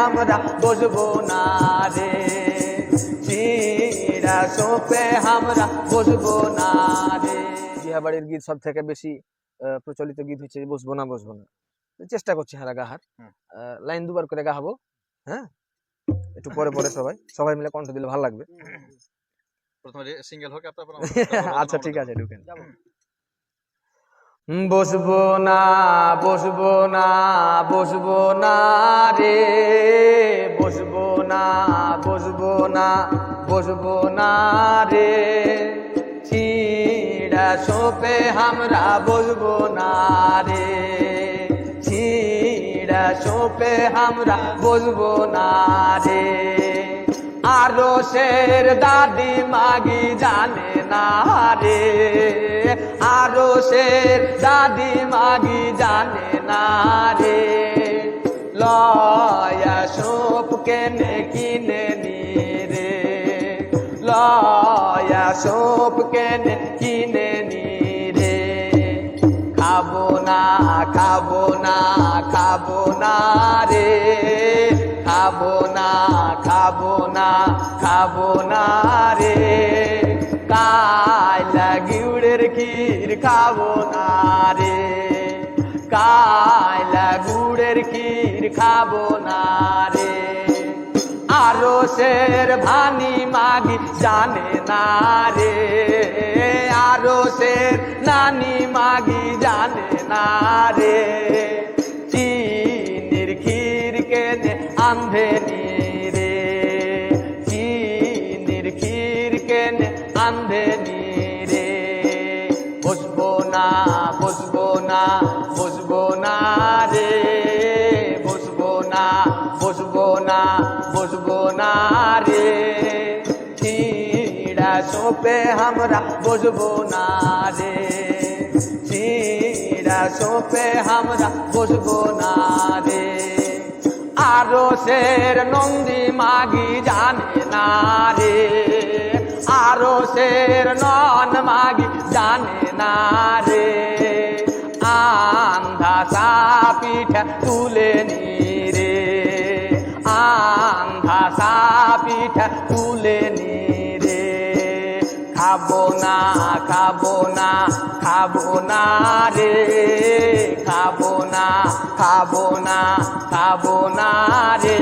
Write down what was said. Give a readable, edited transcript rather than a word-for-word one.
আমরা বসবো না রে, চিড়া সোপে আমরা বসবো না রে। বিহাবাড়ির গীত সব থেকে বেশি প্রচলিত গীত হচ্ছে বসবো না বসবো না। চেষ্টা করছি হারা গাহার, লাইন দুবার করে গাহাবো। হ্যাঁ, একটু পরে পরে সবাই মিলে কণ্ঠ দিলে ভালো লাগবে। প্রথমে সিঙ্গেল হোক, তারপর আচ্ছা ঠিক আছে, ঢুকেন। বসবো না বসবো না বসবো না রে, বসবো না বসবো না বসবো না রে, চিড়া সোপে আমরা বসবো না রে, চিড়া সোপে আমরা বসবো না রে। আরো শের দাদি মাগি জানে না রে, আরো শের দাদি মাগি জানে না রে, লয়া সোপ কেনে কিনে নি রে, লয়া সোপ কেনে কিনে নি রে। খাবো না খাবো না খাবো না রে, খাবো না খাবো না খাবো না রে, কায়লা গুড়ের ক্ষীর খাবো না রে, কায়লা গুড়ের ক্ষীর খাবো না রে। আরো শের ভানি মাগি জানে না রে, আরো শের নানি মাগি জানে না রে, চিনির ক্ষীর কেনে আন্ধে নি রে, চিনির ক্ষীর কেনে আন্ধে নি রে। বসবো না বসবো না বসবো না রে, বসবো না বসবো না বসবো না রে, চিড়া সোপে আমরা বসবো না রে, চিড়া সোপে আমরা বসবো না রে। আরো শের নন্দী মাগি জানে না রে, আরো শের নন মাগি জানে না রে, আন্ধা সা পিঠা তুলে নি রে, আন্ধা সা পিঠা তুলে নি রে। খাবো না খাবো না খাবো না রে, খাবো না খাবো না খাবো না রে।